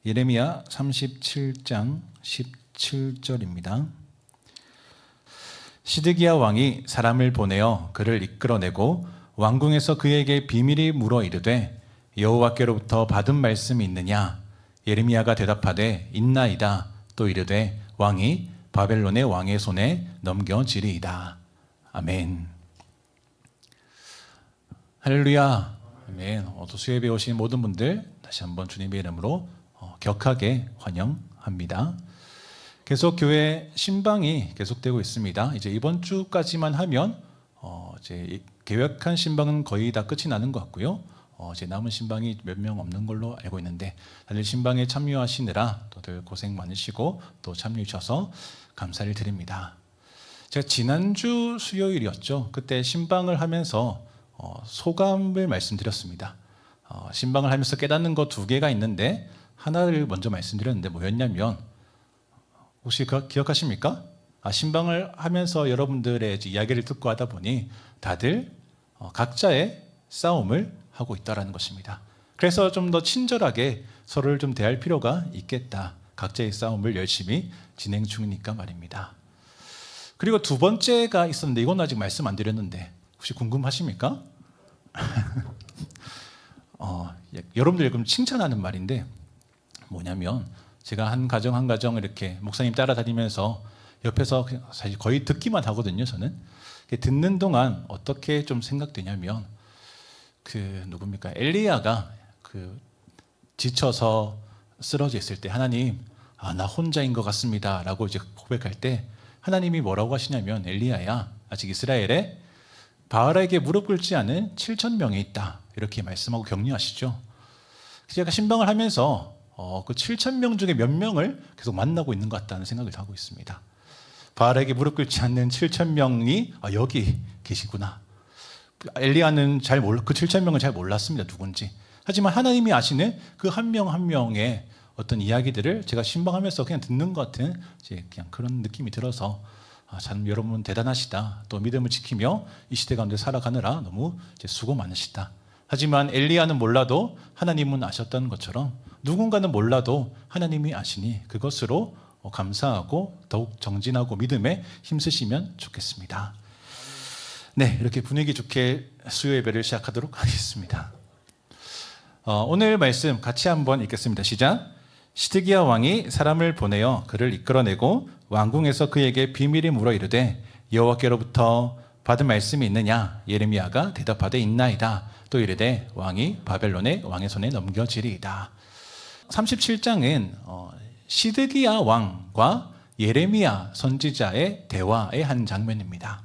예레미야 37장 17절입니다. 시드기야 왕이 사람을 보내어 그를 이끌어내고 왕궁에서 그에게 비밀이 물어 이르되 여호와께로부터 받은 말씀이 있느냐? 예레미야가 대답하되 있나이다. 또 이르되 왕이 바벨론의 왕의 손에 넘겨지리이다. 아멘. 할렐루야. 아멘. 오늘 수요예배 오신 모든 분들 다시 한번 주님의 이름으로 격하게 환영합니다. 계속 교회 신방이 계속되고 있습니다. 이제 이번 주까지만 하면 이제 계획한 신방은 거의 다 끝이 나는 것 같고요. 이제 남은 신방이 몇 명 없는 걸로 알고 있는데 다들 신방에 참여하시느라 다들 고생 많으시고 또 참여해 주셔서 감사를 드립니다. 제가 지난주 수요일이었죠. 그때 신방을 하면서 소감을 말씀드렸습니다. 신방을 하면서 깨닫는 거 두 개가 있는데 하나를 먼저 말씀드렸는데 뭐였냐면 혹시 기억하십니까? 신방을 하면서 여러분들의 이야기를 듣고 하다 보니 다들 각자의 싸움을 하고 있다는 것입니다. 그래서 좀 더 친절하게 서로를 좀 대할 필요가 있겠다. 각자의 싸움을 열심히 진행 중이니까 말입니다. 그리고 두 번째가 있었는데 이건 아직 말씀 안 드렸는데 혹시 궁금하십니까? 여러분들 그럼 칭찬하는 말인데 뭐냐면 제가 한 가정 이렇게 목사님 따라다니면서 옆에서 사실 거의 듣기만 하거든요. 저는 듣는 동안 어떻게 좀 생각되냐면 누굽니까? 엘리야가 지쳐서 쓰러져 있을 때 하나님, 나 혼자인 것 같습니다라고 이제 고백할 때 하나님이 뭐라고 하시냐면 엘리야야, 아직 이스라엘에 바알에게 무릎 꿇지 않은 7,000명이 있다 이렇게 말씀하고 격려하시죠. 제가 신방을 하면서 그 7,000명 중에 몇 명을 계속 만나고 있는 것 같다는 생각을 하고 있습니다. 바알에게 무릎 꿇지 않는 7,000명이 여기 계시구나. 엘리야는 그 7,000명을 잘 몰랐습니다. 누군지. 하지만 하나님이 아시는 그 한 명 한 명의 어떤 이야기들을 제가 신방하면서 그냥 듣는 것 같은 그냥 그런 느낌이 들어서 참 여러분 대단하시다. 또 믿음을 지키며 이 시대 가운데 살아가느라 너무 수고 많으시다. 하지만 엘리야는 몰라도 하나님은 아셨다는 것처럼 누군가는 몰라도 하나님이 아시니 그것으로 감사하고 더욱 정진하고 믿음에 힘쓰시면 좋겠습니다. 네, 이렇게 분위기 좋게 수요 예배를 시작하도록 하겠습니다. 오늘 말씀 같이 한번 읽겠습니다. 시작. 시드기야 왕이 사람을 보내어 그를 이끌어내고 왕궁에서 그에게 비밀이 물어 이르되 여호와께로부터 받은 말씀이 있느냐? 예레미야가 대답하되 있나이다. 또 이르되 왕이 바벨론의 왕의 손에 넘겨지리이다. 37장은 시드기야 왕과 예레미야 선지자의 대화의 한 장면입니다.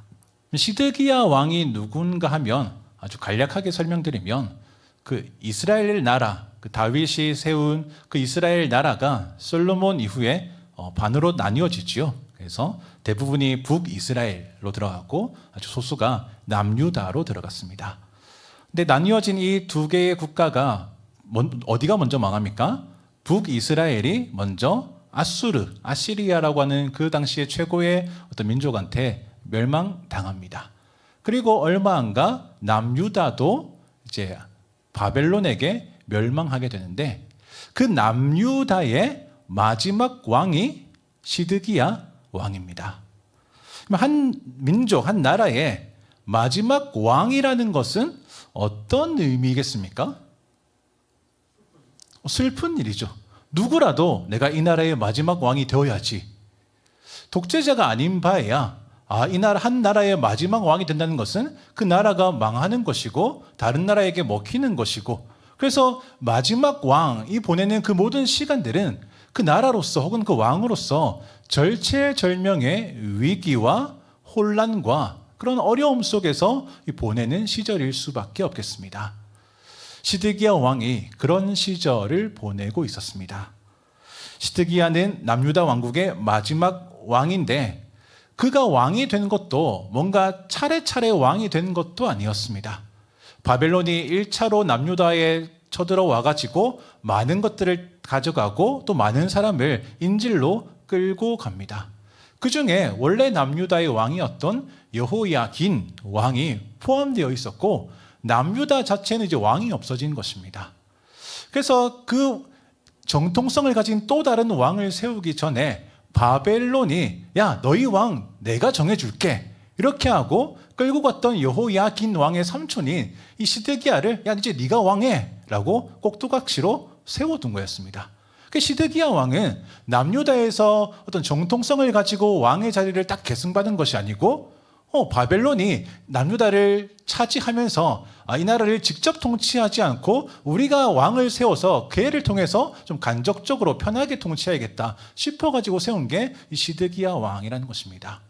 시드기야 왕이 누군가 하면 아주 간략하게 설명드리면 그 이스라엘 나라, 그 다윗이 세운 그 이스라엘 나라가 솔로몬 이후에 반으로 나뉘어지지요. 그래서 대부분이 북이스라엘로 들어가고 아주 소수가 남유다로 들어갔습니다. 근데 나뉘어진 이 두 개의 국가가 어디가 먼저 망합니까? 북이스라엘이 먼저 아시리아라고 하는 그 당시의 최고의 어떤 민족한테 멸망당합니다. 그리고 얼마 안 가 남유다도 이제 바벨론에게 멸망하게 되는데 그 남유다의 마지막 왕이 시드기야 왕입니다. 한 민족, 한 나라의 마지막 왕이라는 것은 어떤 의미겠습니까? 슬픈 일이죠. 누구라도 내가 이 나라의 마지막 왕이 되어야지. 독재자가 아닌 바에야 이 나라 한 나라의 마지막 왕이 된다는 것은 그 나라가 망하는 것이고 다른 나라에게 먹히는 것이고 그래서 마지막 왕이 보내는 그 모든 시간들은 그 나라로서 혹은 그 왕으로서 절체절명의 위기와 혼란과 그런 어려움 속에서 보내는 시절일 수밖에 없겠습니다. 시드기야 왕이 그런 시절을 보내고 있었습니다. 시드기야는 남유다 왕국의 마지막 왕인데 그가 왕이 된 것도 뭔가 차례차례 왕이 된 것도 아니었습니다. 바벨론이 1차로 남유다에 쳐들어와 가지고 많은 것들을 가져가고 또 많은 사람을 인질로 끌고 갑니다. 그 중에 원래 남유다의 왕이었던 여호야긴 왕이 포함되어 있었고 남유다 자체는 이제 왕이 없어진 것입니다. 그래서 그 정통성을 가진 또 다른 왕을 세우기 전에 바벨론이 야 너희 왕 내가 정해줄게 이렇게 하고 끌고 갔던 여호야긴 왕의 삼촌인 이 시드기야를 야 이제 네가 왕해 라고 꼭두각시로 세워둔 거였습니다. 그 시드기야 왕은 남유다에서 어떤 정통성을 가지고 왕의 자리를 딱 계승받은 것이 아니고 바벨론이 남유다를 차지하면서 이 나라를 직접 통치하지 않고 우리가 왕을 세워서 걔를 통해서 좀 간접적으로 편하게 통치해야겠다 싶어가지고 세운 게 이 시드기야 왕이라는 것입니다.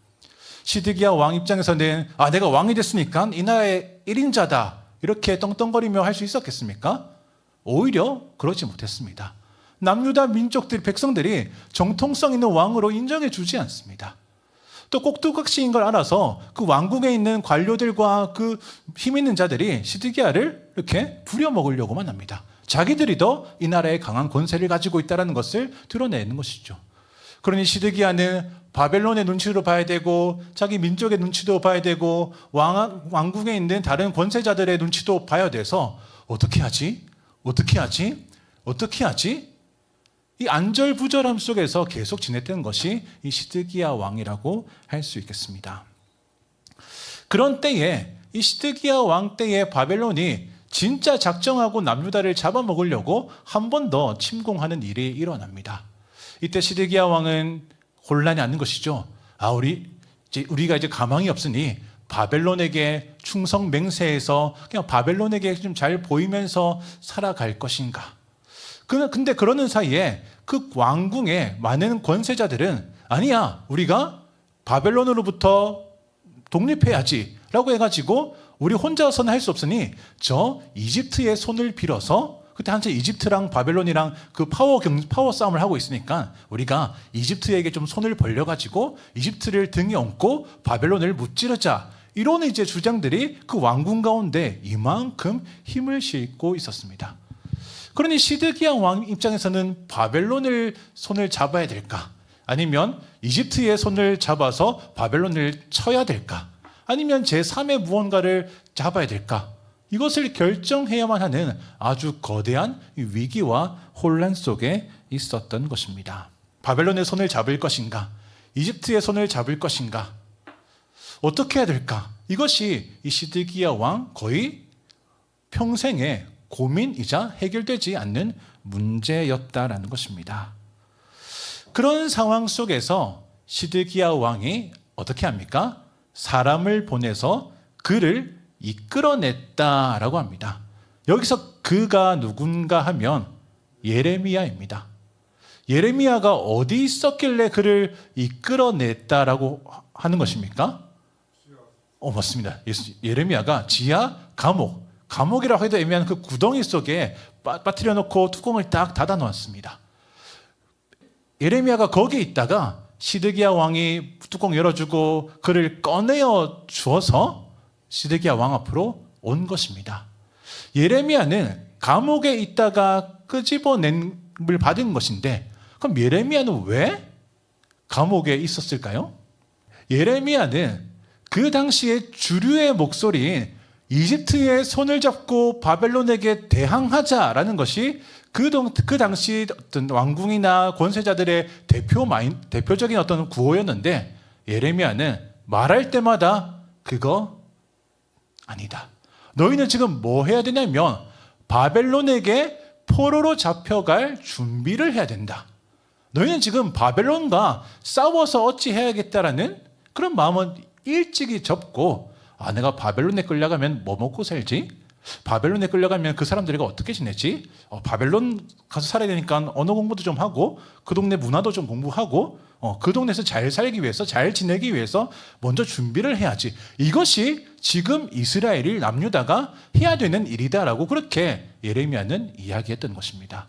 시드기야 왕 입장에서는 내가 왕이 됐으니까 이 나라의 1인자다 이렇게 떵떵거리며 할 수 있었겠습니까? 오히려 그러지 못했습니다. 남유다 민족들, 백성들이 정통성 있는 왕으로 인정해 주지 않습니다. 또 꼭두각시인 걸 알아서 그 왕궁에 있는 관료들과 그 힘 있는 자들이 시드기야를 이렇게 부려먹으려고만 합니다. 자기들이 더 이 나라의 강한 권세를 가지고 있다는 것을 드러내는 것이죠. 그러니 시드기야는 바벨론의 눈치도 봐야 되고 자기 민족의 눈치도 봐야 되고 왕궁에 있는 다른 권세자들의 눈치도 봐야 돼서 어떻게 하지? 이 안절부절함 속에서 계속 지냈던 것이 이 시드기야 왕이라고 할 수 있겠습니다. 그런 때에 이 시드기야 왕 때에 바벨론이 진짜 작정하고 남유다를 잡아먹으려고 한 번 더 침공하는 일이 일어납니다. 이때 시드기야 왕은 혼란이 않는 것이죠. 우리가 이제 가망이 없으니 바벨론에게 충성 맹세해서 그냥 바벨론에게 좀 잘 보이면서 살아갈 것인가. 근데 그러는 사이에 그 왕궁의 많은 권세자들은 아니야, 우리가 바벨론으로부터 독립해야지 라고 해가지고 우리 혼자서는 할 수 없으니 저 이집트의 손을 빌어서 그때 한참 이집트랑 바벨론이랑 그 파워 싸움을 하고 있으니까 우리가 이집트에게 좀 손을 벌려가지고 이집트를 등에 얹고 바벨론을 무찌르자 이런 이제 주장들이 그 왕궁 가운데 이만큼 힘을 싣고 있었습니다. 그러니 시드기야 왕 입장에서는 바벨론을 손을 잡아야 될까? 아니면 이집트의 손을 잡아서 바벨론을 쳐야 될까? 아니면 제3의 무언가를 잡아야 될까? 이것을 결정해야만 하는 아주 거대한 위기와 혼란 속에 있었던 것입니다. 바벨론의 손을 잡을 것인가? 이집트의 손을 잡을 것인가? 어떻게 해야 될까? 이것이 이 시드기야 왕 거의 평생의 고민이자 해결되지 않는 문제였다라는 것입니다. 그런 상황 속에서 시드기야 왕이 어떻게 합니까? 사람을 보내서 그를 이끌어냈다라고 합니다. 여기서 그가 누군가 하면 예레미야입니다. 예레미야가 어디 있었길래 그를 이끌어냈다라고 하는 것입니까? 맞습니다. 예레미야가 지하 감옥이라고 해도 애매한 그 구덩이 속에 빠뜨려 놓고 뚜껑을 딱 닫아 놓았습니다. 예레미야가 거기에 있다가 시드기야 왕이 뚜껑 열어주고 그를 꺼내어 주어서 시드기야 왕 앞으로 온 것입니다. 예레미야는 감옥에 있다가 끄집어냄을 받은 것인데 그럼 예레미야는 왜 감옥에 있었을까요? 예레미야는 그 당시에 주류의 목소리인 이집트의 손을 잡고 바벨론에게 대항하자라는 것이 그 당시 어떤 왕궁이나 권세자들의 대표적인 어떤 구호였는데 예레미야는 말할 때마다 그거 아니다. 너희는 지금 뭐 해야 되냐면 바벨론에게 포로로 잡혀갈 준비를 해야 된다. 너희는 지금 바벨론과 싸워서 어찌해야겠다라는 그런 마음은 일찍이 접고 내가 바벨론에 끌려가면 뭐 먹고 살지? 바벨론에 끌려가면 그 사람들과 어떻게 지내지? 바벨론 가서 살아야 되니까 언어 공부도 좀 하고 그 동네 문화도 좀 공부하고 그 동네에서 잘 살기 위해서 잘 지내기 위해서 먼저 준비를 해야지. 이것이 지금 이스라엘이 남유다가 해야 되는 일이다라고 그렇게 예레미야는 이야기했던 것입니다.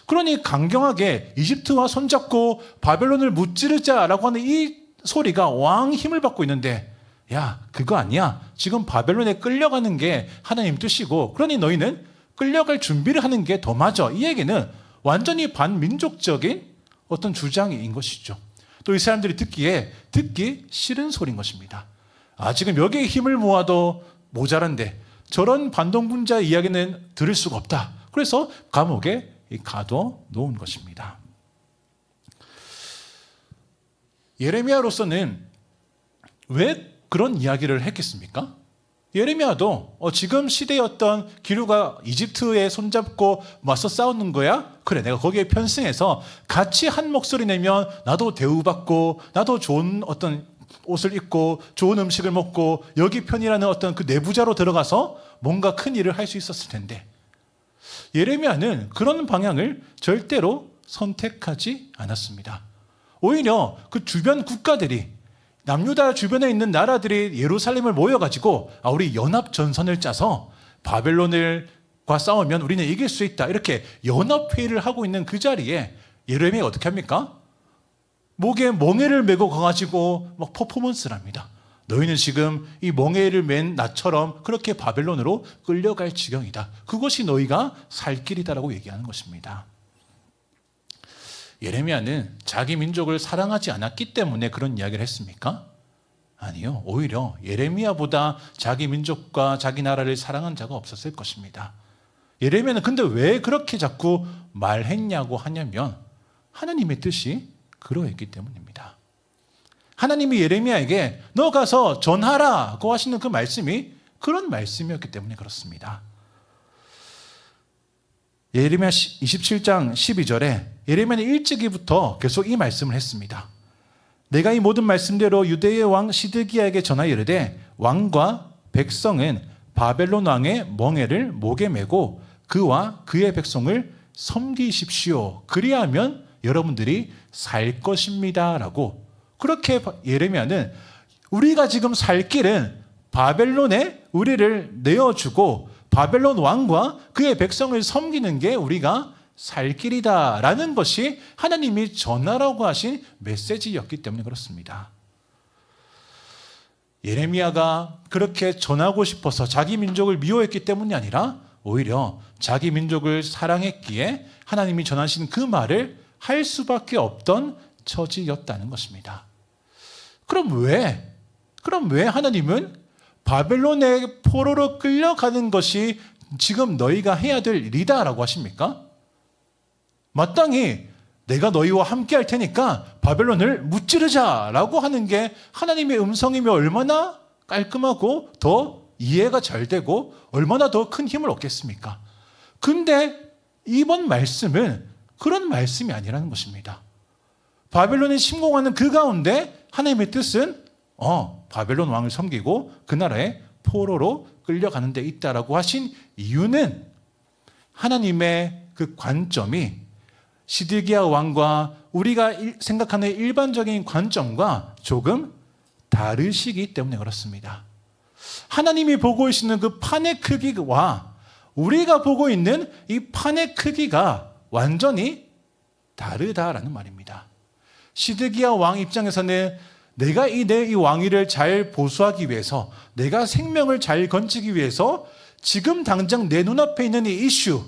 그러니 강경하게 이집트와 손잡고 바벨론을 무찌르자라고 하는 이 소리가 왕 힘을 받고 있는데 야, 그거 아니야. 지금 바벨론에 끌려가는 게 하나님 뜻이고 그러니 너희는 끌려갈 준비를 하는 게 더 맞아. 이 얘기는 완전히 반민족적인 어떤 주장인 것이죠. 또 이 사람들이 듣기 싫은 소리인 것입니다. 지금 여기에 힘을 모아도 모자란데 저런 반동분자 이야기는 들을 수가 없다. 그래서 감옥에 가둬 놓은 것입니다. 예레미야로서는 왜 그런 이야기를 했겠습니까? 예레미야도 지금 시대의 어떤 기류가 이집트에 손잡고 맞서 싸우는 거야? 그래, 내가 거기에 편승해서 같이 한 목소리 내면 나도 대우받고 나도 좋은 어떤 옷을 입고 좋은 음식을 먹고 여기 편이라는 어떤 그 내부자로 들어가서 뭔가 큰 일을 할 수 있었을 텐데, 예레미야는 그런 방향을 절대로 선택하지 않았습니다. 오히려 그 주변 국가들이, 남유다 주변에 있는 나라들이 예루살렘을 모여가지고 우리 연합 전선을 짜서 바벨론과 싸우면 우리는 이길 수 있다, 이렇게 연합회의를 하고 있는 그 자리에 예레미야가 어떻게 합니까? 목에 멍에를 메고 가가지고 막 퍼포먼스를 합니다. 너희는 지금 이 멍에를 맨 나처럼 그렇게 바벨론으로 끌려갈 지경이다. 그것이 너희가 살 길이다라고 얘기하는 것입니다. 예레미야는 자기 민족을 사랑하지 않았기 때문에 그런 이야기를 했습니까? 아니요. 오히려 예레미야보다 자기 민족과 자기 나라를 사랑한 자가 없었을 것입니다. 예레미야는 근데 왜 그렇게 자꾸 말했냐고 하냐면 하나님의 뜻이 그러했기 때문입니다. 하나님이 예레미야에게 너 가서 전하라고 하시는 그 말씀이 그런 말씀이었기 때문에 그렇습니다. 예레미야 27장 12절에 예레미야는 일찍이부터 계속 이 말씀을 했습니다. 내가 이 모든 말씀대로 유대의 왕 시드기야에게 전하여 이르되 왕과 백성은 바벨론 왕의 멍에를 목에 메고 그와 그의 백성을 섬기십시오. 그리하면 여러분들이 살 것입니다. 라고, 그렇게 예레미야는 우리가 지금 살 길은 바벨론에 우리를 내어주고 바벨론 왕과 그의 백성을 섬기는 게 우리가 살 길이다라는 것이 하나님이 전하라고 하신 메시지였기 때문에 그렇습니다. 예레미야가 그렇게 전하고 싶어서 자기 민족을 미워했기 때문이 아니라 오히려 자기 민족을 사랑했기에 하나님이 전하신 그 말을 할 수밖에 없던 처지였다는 것입니다. 그럼 왜 하나님은 바벨론의 포로로 끌려가는 것이 지금 너희가 해야 될 일이다라고 하십니까? 마땅히 내가 너희와 함께 할 테니까 바벨론을 무찌르자라고 하는 게 하나님의 음성이며 얼마나 깔끔하고 더 이해가 잘 되고 얼마나 더 큰 힘을 얻겠습니까? 근데 이번 말씀은 그런 말씀이 아니라는 것입니다. 바벨론에 침공하는 그 가운데 하나님의 뜻은 바벨론 왕을 섬기고 그 나라의 포로로 끌려가는 데 있다라고 하신 이유는 하나님의 그 관점이 시드기야 왕과 우리가 생각하는 일반적인 관점과 조금 다르시기 때문에 그렇습니다. 하나님이 보고 계시는 그 판의 크기와 우리가 보고 있는 이 판의 크기가 완전히 다르다라는 말입니다. 시드기야 왕 입장에서는 내가 내 이 왕위를 잘 보수하기 위해서, 내가 생명을 잘 건지기 위해서 지금 당장 내 눈앞에 있는 이 이슈,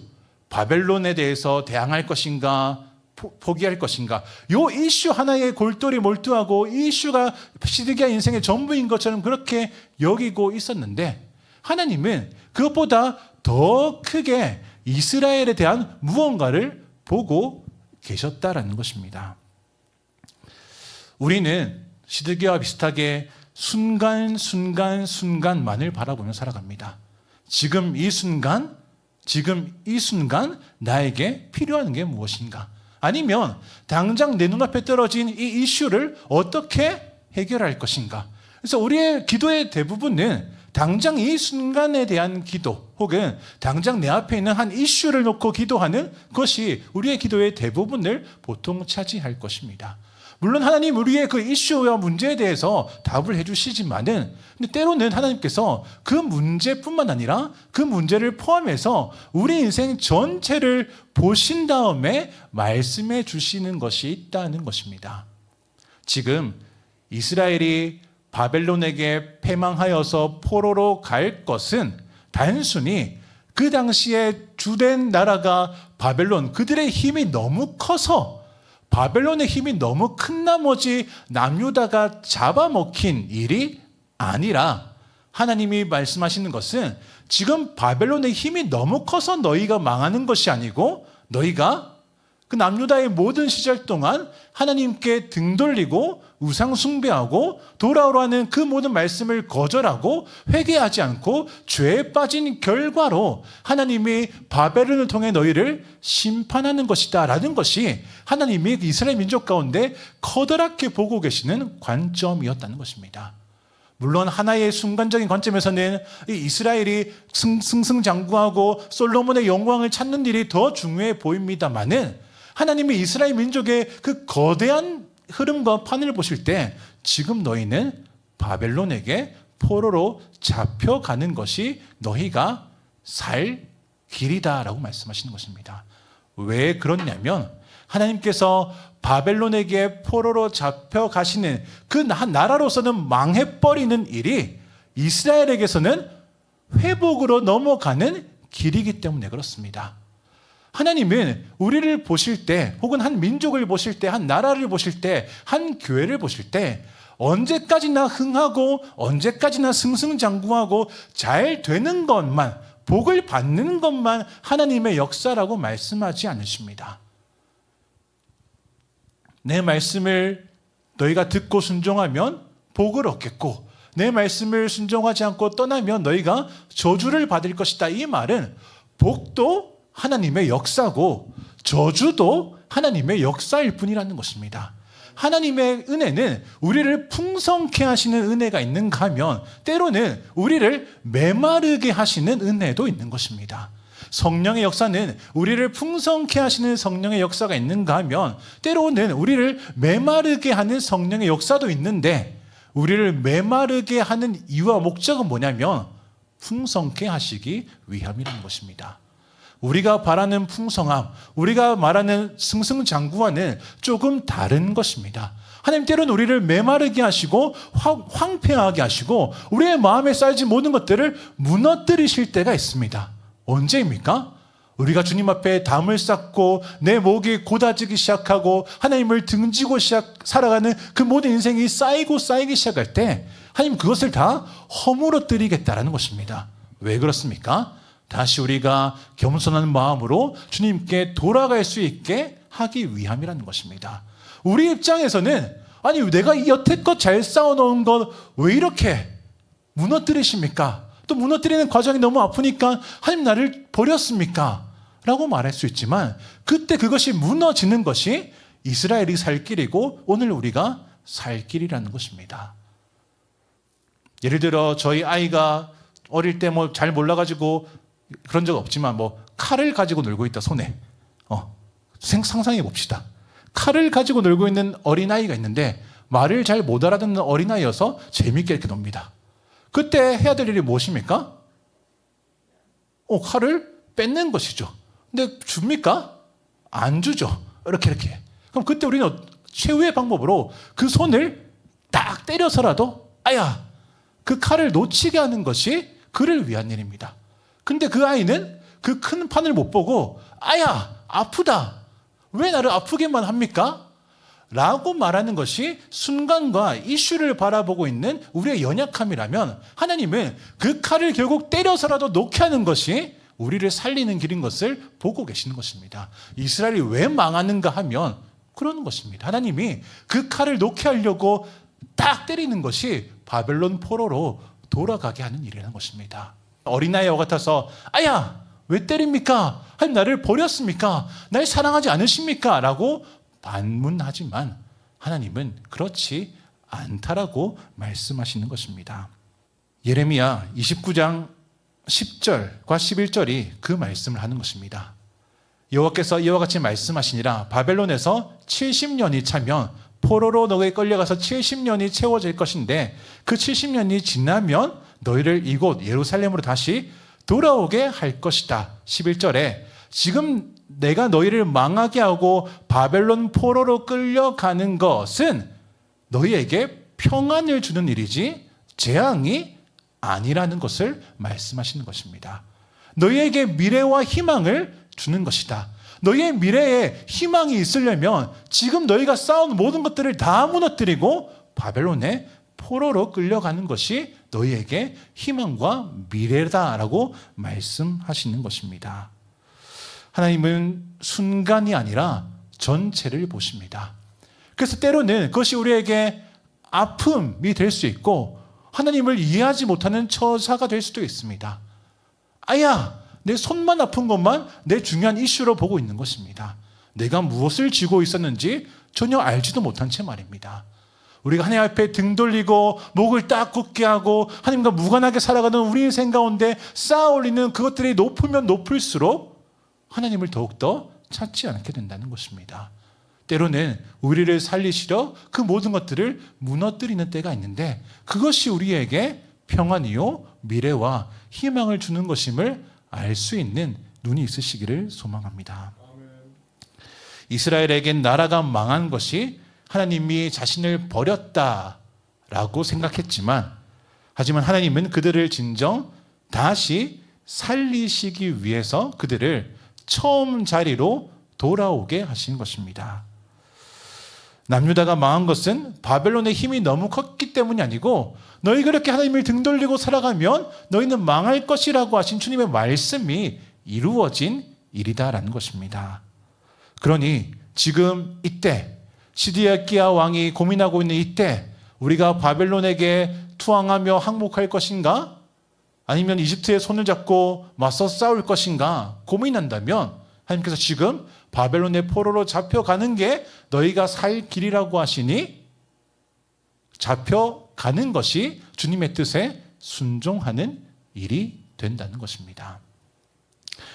바벨론에 대해서 대항할 것인가 포기할 것인가, 이 이슈 하나에 골똘히 몰두하고 이 이슈가 시드기야 인생의 전부인 것처럼 그렇게 여기고 있었는데, 하나님은 그것보다 더 크게 이스라엘에 대한 무언가를 보고 계셨다라는 것입니다. 우리는 시드기야와 비슷하게 순간순간만을 바라보며 살아갑니다. 지금 이 순간 나에게 필요한 게 무엇인가? 아니면 당장 내 눈앞에 떨어진 이 이슈를 어떻게 해결할 것인가? 그래서 우리의 기도의 대부분은 당장 이 순간에 대한 기도, 혹은 당장 내 앞에 있는 한 이슈를 놓고 기도하는 것이 우리의 기도의 대부분을 보통 차지할 것입니다. 물론 하나님 우리의 그 이슈와 문제에 대해서 답을 해주시지만은, 근데 때로는 하나님께서 그 문제뿐만 아니라 그 문제를 포함해서 우리 인생 전체를 보신 다음에 말씀해 주시는 것이 있다는 것입니다. 지금 이스라엘이 바벨론에게 패망하여서 포로로 갈 것은 단순히 그 당시에 주된 나라가 바벨론, 그들의 힘이 너무 커서, 바벨론의 힘이 너무 큰 나머지 남유다가 잡아먹힌 일이 아니라, 하나님이 말씀하시는 것은 지금 바벨론의 힘이 너무 커서 너희가 망하는 것이 아니고 너희가 그 남유다의 모든 시절 동안 하나님께 등 돌리고 우상 숭배하고 돌아오라 하는 그 모든 말씀을 거절하고 회개하지 않고 죄에 빠진 결과로 하나님이 바벨론을 통해 너희를 심판하는 것이다 라는 것이 하나님이 이스라엘 민족 가운데 커다랗게 보고 계시는 관점이었다는 것입니다. 물론 하나의 순간적인 관점에서는 이 이스라엘이 승승장구하고 솔로몬의 영광을 찾는 일이 더 중요해 보입니다만은 하나님이 이스라엘 민족의 그 거대한 흐름과 판을 보실 때 지금 너희는 바벨론에게 포로로 잡혀가는 것이 너희가 살 길이다라고 말씀하시는 것입니다. 왜 그렇냐면 하나님께서 바벨론에게 포로로 잡혀가시는 그 나라로서는 망해버리는 일이 이스라엘에게서는 회복으로 넘어가는 길이기 때문에 그렇습니다. 하나님은 우리를 보실 때 혹은 한 민족을 보실 때 한 나라를 보실 때 한 교회를 보실 때 언제까지나 흥하고 언제까지나 승승장구하고 잘 되는 것만 복을 받는 것만 하나님의 역사라고 말씀하지 않으십니다. 내 말씀을 너희가 듣고 순종하면 복을 얻겠고 내 말씀을 순종하지 않고 떠나면 너희가 저주를 받을 것이다. 이 말은 복도 하나님의 역사고 저주도 하나님의 역사일 뿐이라는 것입니다. 하나님의 은혜는 우리를 풍성케 하시는 은혜가 있는가 하면 때로는 우리를 메마르게 하시는 은혜도 있는 것입니다. 성령의 역사는 우리를 풍성케 하시는 성령의 역사가 있는가 하면 때로는 우리를 메마르게 하는 성령의 역사도 있는데 우리를 메마르게 하는 이유와 목적은 뭐냐면 풍성케 하시기 위함이라는 것입니다. 우리가 바라는 풍성함, 우리가 말하는 승승장구와는 조금 다른 것입니다. 하나님 때로는 우리를 메마르게 하시고 황폐하게 하시고 우리의 마음에 쌓여진 모든 것들을 무너뜨리실 때가 있습니다. 언제입니까? 우리가 주님 앞에 담을 쌓고 내 목이 고다지기 시작하고 하나님을 등지고 살아가는 그 모든 인생이 쌓이기 시작할 때 하나님 그것을 다 허물어뜨리겠다라는 것입니다. 왜 그렇습니까? 다시 우리가 겸손한 마음으로 주님께 돌아갈 수 있게 하기 위함이라는 것입니다. 우리 입장에서는 아니 내가 여태껏 잘 쌓아놓은 것 왜 이렇게 무너뜨리십니까? 또 무너뜨리는 과정이 너무 아프니까 하나님 나를 버렸습니까? 라고 말할 수 있지만 그때 그것이 무너지는 것이 이스라엘이 살 길이고 오늘 우리가 살 길이라는 것입니다. 예를 들어 저희 아이가 어릴 때 뭐 잘 몰라가지고 그런 적 없지만 뭐 칼을 가지고 놀고 있다 손에 상상해 봅시다. 칼을 가지고 놀고 있는 어린아이가 있는데 말을 잘 못 알아듣는 어린아이여서 재밌게 이렇게 놉니다. 그때 해야 될 일이 무엇입니까? 칼을 뺏는 것이죠. 근데 줍니까? 안 주죠. 이렇게. 그럼 그때 우리는 최후의 방법으로 그 손을 딱 때려서라도 아야 그 칼을 놓치게 하는 것이 그를 위한 일입니다. 근데 그 아이는 그 큰 판을 못 보고 아야 아프다. 왜 나를 아프게만 합니까? 라고 말하는 것이 순간과 이슈를 바라보고 있는 우리의 연약함이라면 하나님은 그 칼을 결국 때려서라도 놓게 하는 것이 우리를 살리는 길인 것을 보고 계시는 것입니다. 이스라엘이 왜 망하는가 하면 그러는 것입니다. 하나님이 그 칼을 놓게 하려고 딱 때리는 것이 바벨론 포로로 돌아가게 하는 일이라는 것입니다. 어린아이와 같아서 아야 왜 때립니까? 하나님 나를 버렸습니까? 날 사랑하지 않으십니까? 라고 반문하지만 하나님은 그렇지 않다라고 말씀하시는 것입니다. 예레미야 29장 10절과 11절이 그 말씀을 하는 것입니다. 여호와께서 이와 같이 말씀하시니라 바벨론에서 70년이 차면 포로로 너희에 끌려가서 70년이 채워질 것인데 그 70년이 지나면 너희를 이곳 예루살렘으로 다시 돌아오게 할 것이다. 11절에 지금 내가 너희를 망하게 하고 바벨론 포로로 끌려가는 것은 너희에게 평안을 주는 일이지 재앙이 아니라는 것을 말씀하시는 것입니다. 너희에게 미래와 희망을 주는 것이다. 너희의 미래에 희망이 있으려면 지금 너희가 쌓은 모든 것들을 다 무너뜨리고 바벨론에 포로로 끌려가는 것이 너희에게 희망과 미래다라고 말씀하시는 것입니다. 하나님은 순간이 아니라 전체를 보십니다. 그래서 때로는 그것이 우리에게 아픔이 될 수 있고 하나님을 이해하지 못하는 처사가 될 수도 있습니다. 아야, 내 손만 아픈 것만 내 중요한 이슈로 보고 있는 것입니다. 내가 무엇을 쥐고 있었는지 전혀 알지도 못한 채 말입니다. 우리가 하나님 앞에 등 돌리고 목을 딱 굳게 하고 하나님과 무관하게 살아가는 우리 인생 가운데 쌓아 올리는 그것들이 높으면 높을수록 하나님을 더욱더 찾지 않게 된다는 것입니다. 때로는 우리를 살리시려 그 모든 것들을 무너뜨리는 때가 있는데 그것이 우리에게 평안이요 미래와 희망을 주는 것임을 알 수 있는 눈이 있으시기를 소망합니다. 이스라엘에겐 나라가 망한 것이 하나님이 자신을 버렸다라고 생각했지만 하지만 하나님은 그들을 진정 다시 살리시기 위해서 그들을 처음 자리로 돌아오게 하신 것입니다. 남유다가 망한 것은 바벨론의 힘이 너무 컸기 때문이 아니고 너희 그렇게 하나님을 등 돌리고 살아가면 너희는 망할 것이라고 하신 주님의 말씀이 이루어진 일이다라는 것입니다. 그러니 지금 이때 시드기야 왕이 고민하고 있는 이때 우리가 바벨론에게 투항하며 항복할 것인가? 아니면 이집트의 손을 잡고 맞서 싸울 것인가? 고민한다면 하나님께서 지금 바벨론의 포로로 잡혀가는 게 너희가 살 길이라고 하시니 잡혀가는 것이 주님의 뜻에 순종하는 일이 된다는 것입니다.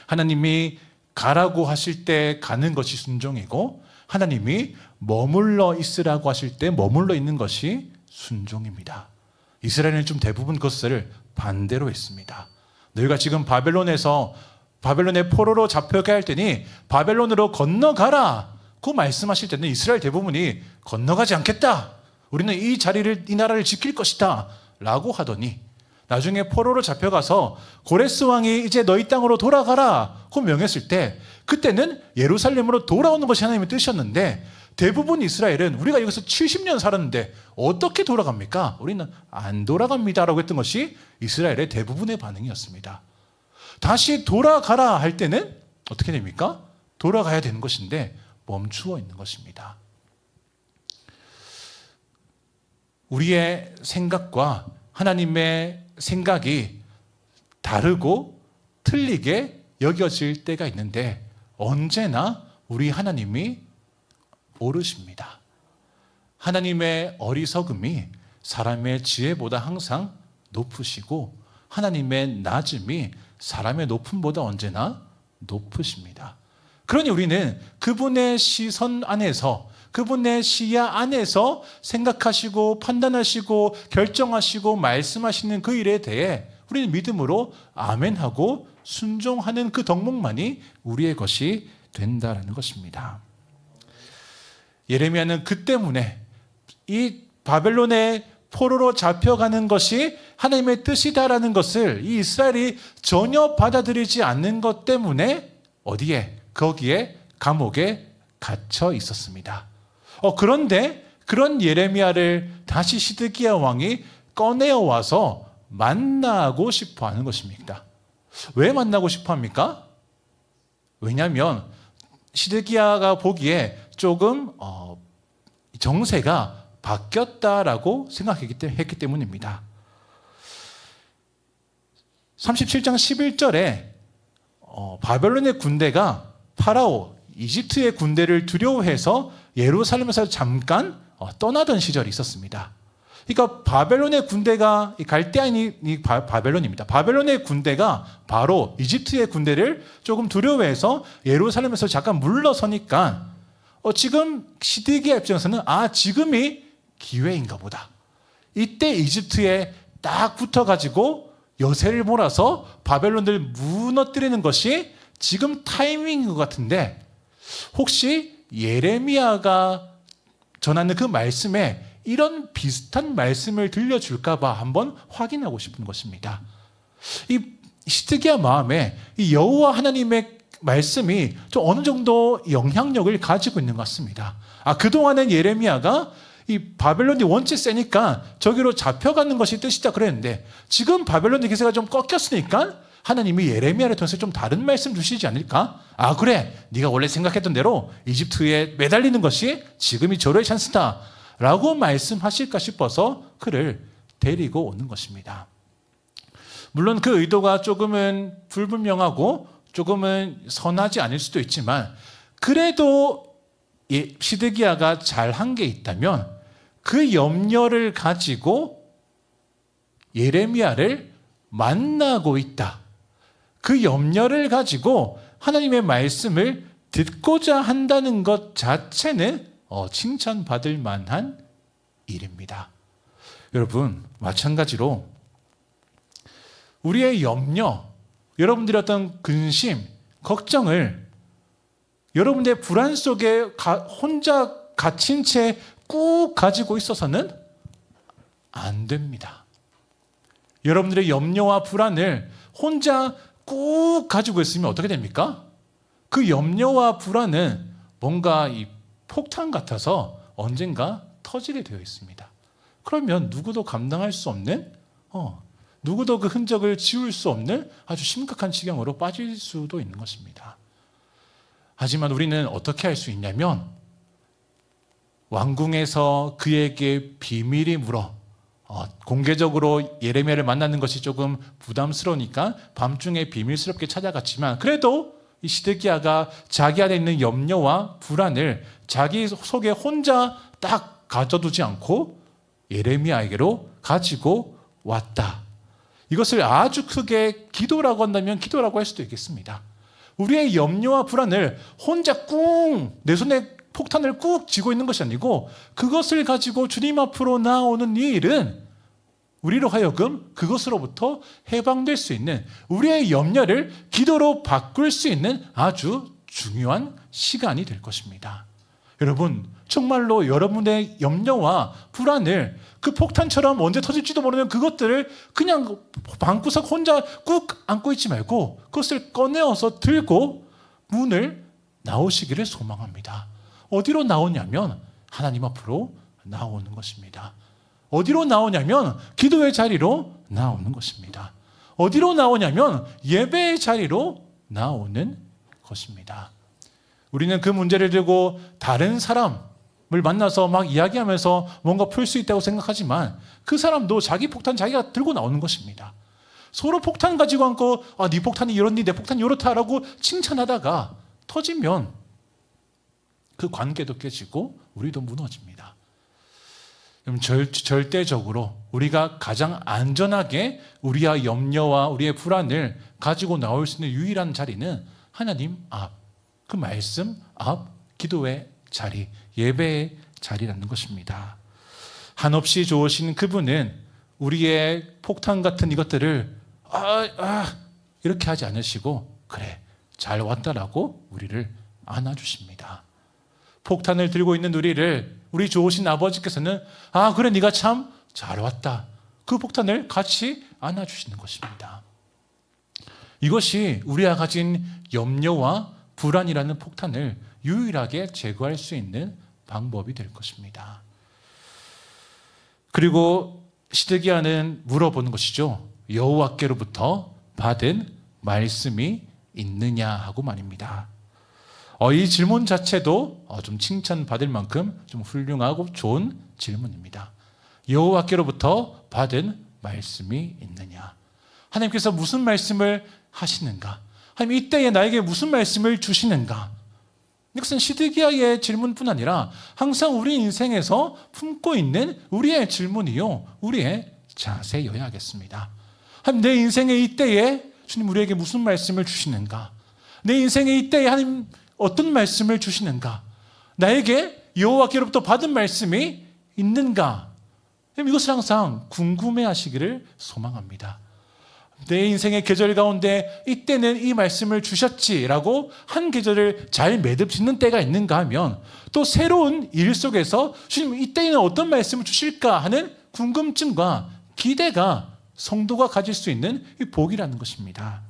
하나님이 가라고 하실 때 가는 것이 순종이고 하나님이 머물러 있으라고 하실 때 머물러 있는 것이 순종입니다. 이스라엘은 좀 대부분 그것을 반대로 했습니다. 너희가 지금 바벨론의 포로로 잡혀가야 할 테니 바벨론으로 건너가라 그 말씀하실 때는 이스라엘 대부분이 건너가지 않겠다, 우리는 이 나라를 지킬 것이다 라고 하더니 나중에 포로로 잡혀가서 고레스 왕이 이제 너희 땅으로 돌아가라 고 명했을 때 그때는 예루살렘으로 돌아오는 것이 하나님의 뜻이었는데 대부분 이스라엘은 우리가 여기서 70년 살았는데 어떻게 돌아갑니까? 우리는 안 돌아갑니다 라고 했던 것이 이스라엘의 대부분의 반응이었습니다. 다시 돌아가라 할 때는 어떻게 됩니까? 돌아가야 되는 것인데 멈추어 있는 것입니다. 우리의 생각과 하나님의 생각이 다르고 틀리게 여겨질 때가 있는데 언제나 우리 하나님이 옳으십니다. 하나님의 어리석음이 사람의 지혜보다 항상 높으시고 하나님의 낮음이 사람의 높음보다 언제나 높으십니다. 그러니 우리는 그분의 시선 안에서 그분의 시야 안에서 생각하시고 판단하시고 결정하시고 말씀하시는 그 일에 대해 우리는 믿음으로 아멘하고 순종하는 그 덕목만이 우리의 것이 된다는 것입니다. 예레미야는 그 때문에 이 바벨론의 포로로 잡혀가는 것이 하나님의 뜻이다라는 것을 이 이스라엘이 전혀 받아들이지 않는 것 때문에 거기에 감옥에 갇혀 있었습니다. 그런데 그런 예레미야를 다시 시드기야 왕이 꺼내어 와서 만나고 싶어 하는 것입니다. 왜 만나고 싶어 합니까? 왜냐하면 시드기야가 보기에 조금 정세가 바뀌었다라고 생각했기 때문입니다. 37장 11절에 바벨론의 군대가 파라오, 이집트의 군대를 두려워해서 예루살렘에서 잠깐 떠나던 시절이 있었습니다. 그러니까 바벨론의 군대가 갈대아인이 바벨론입니다. 바벨론의 군대가 바로 이집트의 군대를 조금 두려워해서 예루살렘에서 잠깐 물러서니까 지금 시드기야 입장에서는 지금이 기회인가 보다. 이때 이집트에 딱 붙어가지고 여세를 몰아서 바벨론을 무너뜨리는 것이 지금 타이밍인 것 같은데 혹시 예레미야가 전하는 그 말씀에 이런 비슷한 말씀을 들려줄까 봐 한번 확인하고 싶은 것입니다. 이 시드기야 마음에 이 여호와 하나님의 말씀이 좀 어느 정도 영향력을 가지고 있는 것 같습니다. 그동안엔 예레미야가 이 바벨론이 원체 세니까 저기로 잡혀가는 것이 뜻이다 그랬는데 지금 바벨론의 기세가 좀 꺾였으니까 하나님이 예레미야를 통해서 좀 다른 말씀 주시지 않을까? 아 그래, 네가 원래 생각했던 대로 이집트에 매달리는 것이 지금이 절호의 찬스다 라고 말씀하실까 싶어서 그를 데리고 오는 것입니다. 물론 그 의도가 조금은 불분명하고 조금은 선하지 않을 수도 있지만 그래도 시드기야가 잘한 게 있다면 그 염려를 가지고 예레미야를 만나고 있다. 그 염려를 가지고 하나님의 말씀을 듣고자 한다는 것 자체는 칭찬받을 만한 일입니다. 여러분, 마찬가지로 우리의 염려, 여러분들의 어떤 근심, 걱정을 여러분들의 불안 속에 혼자 갇힌 채 꾹 가지고 있어서는 안 됩니다. 여러분들의 염려와 불안을 혼자 꾹 가지고 있으면 어떻게 됩니까? 그 염려와 불안은 뭔가 이 폭탄 같아서 언젠가 터지게 되어 있습니다. 그러면 누구도 감당할 수 없는, 누구도 그 흔적을 지울 수 없는 아주 심각한 지경으로 빠질 수도 있는 것입니다. 하지만 우리는 어떻게 할 수 있냐면 왕궁에서 그에게 비밀이 물어 공개적으로 예레미야를 만나는 것이 조금 부담스러우니까 밤중에 비밀스럽게 찾아갔지만 그래도 이 시드기야가 자기 안에 있는 염려와 불안을 자기 속에 혼자 딱 가져두지 않고 예레미야에게로 가지고 왔다. 이것을 아주 크게 기도라고 한다면 기도라고 할 수도 있겠습니다. 우리의 염려와 불안을 혼자 꾹 내 손에 폭탄을 꾹 쥐고 있는 것이 아니고 그것을 가지고 주님 앞으로 나오는 이 일은 우리로 하여금 그것으로부터 해방될 수 있는 우리의 염려를 기도로 바꿀 수 있는 아주 중요한 시간이 될 것입니다. 여러분, 정말로 여러분의 염려와 불안을 그 폭탄처럼 언제 터질지도 모르는 그것들을 그냥 방구석 혼자 꾹 안고 있지 말고 그것을 꺼내어서 들고 문을 나오시기를 소망합니다. 어디로 나오냐면 하나님 앞으로 나오는 것입니다. 어디로 나오냐면 기도의 자리로 나오는 것입니다. 어디로 나오냐면 예배의 자리로 나오는 것입니다. 우리는 그 문제를 들고 다른 사람을 만나서 막 이야기하면서 뭔가 풀 수 있다고 생각하지만 그 사람도 자기 폭탄 자기가 들고 나오는 것입니다. 서로 폭탄 가지고 앉고 네 폭탄이 이렇니 내 폭탄이 이렇다라고 칭찬하다가 터지면 그 관계도 깨지고 우리도 무너집니다. 절대적으로 우리가 가장 안전하게 우리의 염려와 우리의 불안을 가지고 나올 수 있는 유일한 자리는 하나님 앞, 그 말씀 앞, 기도의 자리, 예배의 자리라는 것입니다. 한없이 좋으신 그분은 우리의 폭탄 같은 이것들을 이렇게 하지 않으시고 그래 잘 왔다라고 우리를 안아주십니다. 폭탄을 들고 있는 우리 좋으신 아버지께서는 그래 네가 참 잘 왔다. 그 폭탄을 같이 안아주시는 것입니다. 이것이 우리가 가진 염려와 불안이라는 폭탄을 유일하게 제거할 수 있는 방법이 될 것입니다. 그리고 시드기야는 물어보는 것이죠. 여호와께로부터 받은 말씀이 있느냐 하고 말입니다. 이 질문 자체도 좀 칭찬받을 만큼 좀 훌륭하고 좋은 질문입니다. 여호와께로부터 받은 말씀이 있느냐? 하나님께서 무슨 말씀을 하시는가? 하나님 이때에 나에게 무슨 말씀을 주시는가? 이것은 시드기야의 질문뿐 아니라 항상 우리 인생에서 품고 있는 우리의 질문이요, 우리의 자세여야겠습니다. 하나님 내 인생의 이때에 주님 우리에게 무슨 말씀을 주시는가? 내 인생의 이때에 하나님 어떤 말씀을 주시는가? 나에게 여호와께로부터 받은 말씀이 있는가? 이것을 항상 궁금해하시기를 소망합니다. 내 인생의 계절 가운데 이때는 이 말씀을 주셨지라고 한 계절을 잘 매듭짓는 때가 있는가 하면 또 새로운 일 속에서 주님 이때에는 어떤 말씀을 주실까 하는 궁금증과 기대가 성도가 가질 수 있는 이 복이라는 것입니다.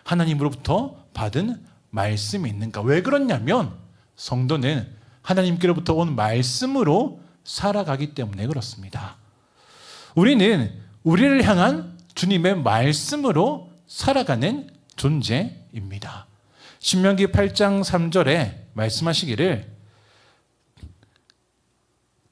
하나님으로부터 받은 말씀이 있는가? 왜 그렇냐면 성도는 하나님께로부터 온 말씀으로 살아가기 때문에 그렇습니다. 우리는 우리를 향한 주님의 말씀으로 살아가는 존재입니다. 신명기 8장 3절에 말씀하시기를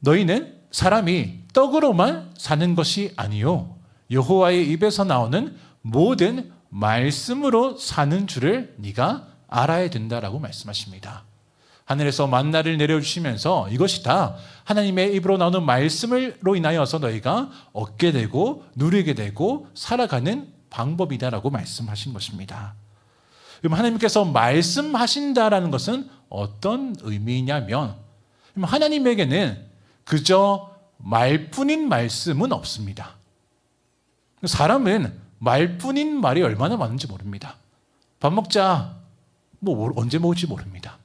너희는 사람이 떡으로만 사는 것이 아니요 여호와의 입에서 나오는 모든 말씀으로 사는 줄을 네가 알아야 된다라고 말씀하십니다. 하늘에서 만나를 내려주시면서 이것이 다 하나님의 입으로 나오는 말씀으로 인하여서 너희가 얻게 되고 누리게 되고 살아가는 방법이다라고 말씀하신 것입니다. 그럼 하나님께서 말씀하신다라는 것은 어떤 의미냐면 하나님에게는 그저 말뿐인 말씀은 없습니다. 사람은 말뿐인 말이 얼마나 많은지 모릅니다. 밥 먹자, 언제 먹을지 모릅니다.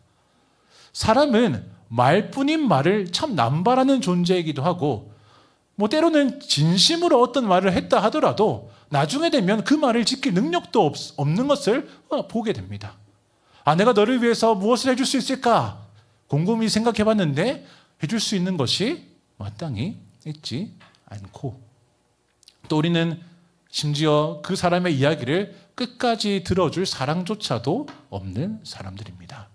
사람은 말뿐인 말을 참 남발하는 존재이기도 하고 때로는 진심으로 어떤 말을 했다 하더라도 나중에 되면 그 말을 지킬 능력도 없는 것을 보게 됩니다. 내가 너를 위해서 무엇을 해줄 수 있을까? 곰곰이 생각해 봤는데 해줄 수 있는 것이 마땅히 있지 않고 또 우리는 심지어 그 사람의 이야기를 끝까지 들어줄 사랑조차도 없는 사람들입니다.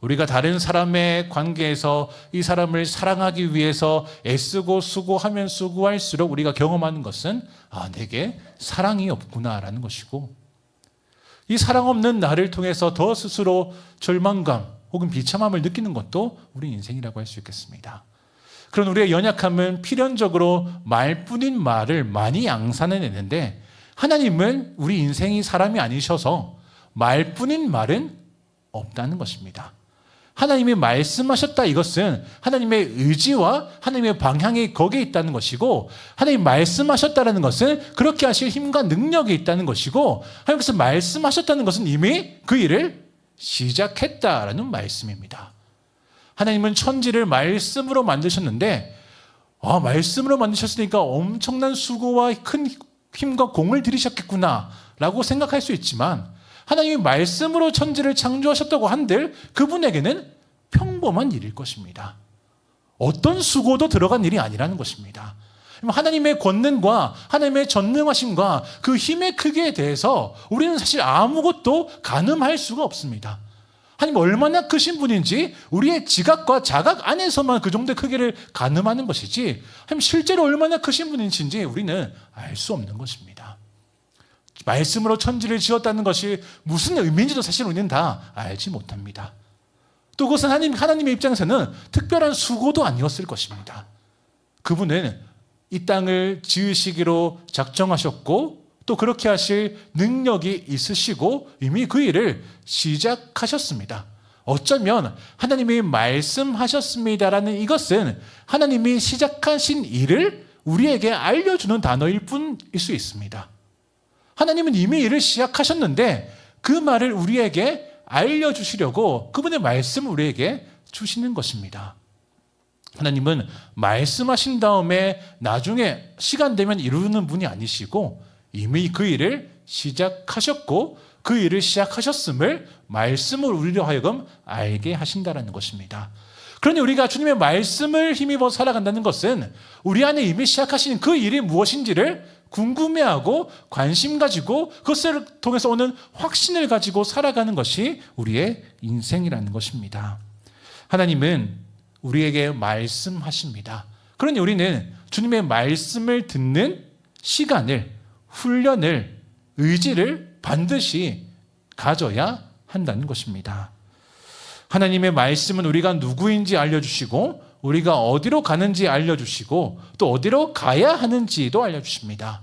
우리가 다른 사람의 관계에서 이 사람을 사랑하기 위해서 애쓰고 수고하면 수고할수록 우리가 경험하는 것은 내게 사랑이 없구나라는 것이고 이 사랑 없는 나를 통해서 더 스스로 절망감 혹은 비참함을 느끼는 것도 우리 인생이라고 할 수 있겠습니다. 그런 우리의 연약함은 필연적으로 말뿐인 말을 많이 양산해내는데 하나님은 우리 인생이 사람이 아니셔서 말뿐인 말은 없다는 것입니다. 하나님이 말씀하셨다 이것은 하나님의 의지와 하나님의 방향이 거기에 있다는 것이고 하나님이 말씀하셨다는 것은 그렇게 하실 힘과 능력이 있다는 것이고 하나님께서 말씀하셨다는 것은 이미 그 일을 시작했다라는 말씀입니다. 하나님은 천지를 말씀으로 만드셨는데 말씀으로 만드셨으니까 엄청난 수고와 큰 힘과 공을 들이셨겠구나 라고 생각할 수 있지만 하나님이 말씀으로 천지를 창조하셨다고 한들 그분에게는 평범한 일일 것입니다. 어떤 수고도 들어간 일이 아니라는 것입니다. 하나님의 권능과 하나님의 전능하심과 그 힘의 크기에 대해서 우리는 사실 아무것도 가늠할 수가 없습니다. 하나님 얼마나 크신 분인지 우리의 지각과 자각 안에서만 그 정도의 크기를 가늠하는 것이지 하나님 실제로 얼마나 크신 분인지 우리는 알 수 없는 것입니다. 말씀으로 천지를 지었다는 것이 무슨 의미인지도 사실 우리는 다 알지 못합니다. 또 그것은 하나님의 입장에서는 특별한 수고도 아니었을 것입니다. 그분은 이 땅을 지으시기로 작정하셨고 또 그렇게 하실 능력이 있으시고 이미 그 일을 시작하셨습니다. 어쩌면 하나님이 말씀하셨습니다라는 이것은 하나님이 시작하신 일을 우리에게 알려주는 단어일 뿐일 수 있습니다. 하나님은 이미 일을 시작하셨는데 그 말을 우리에게 알려주시려고 그분의 말씀을 우리에게 주시는 것입니다. 하나님은 말씀하신 다음에 나중에 시간 되면 이루는 분이 아니시고 이미 그 일을 시작하셨고 그 일을 시작하셨음을 말씀을 우리로 하여금 알게 하신다는 것입니다. 그러니 우리가 주님의 말씀을 힘입어 살아간다는 것은 우리 안에 이미 시작하신 그 일이 무엇인지를 궁금해하고 관심 가지고 그것을 통해서 오는 확신을 가지고 살아가는 것이 우리의 인생이라는 것입니다. 하나님은 우리에게 말씀하십니다. 그러니 우리는 주님의 말씀을 듣는 시간을, 훈련을, 의지를 반드시 가져야 한다는 것입니다. 하나님의 말씀은 우리가 누구인지 알려주시고 우리가 어디로 가는지 알려주시고 또 어디로 가야 하는지도 알려주십니다.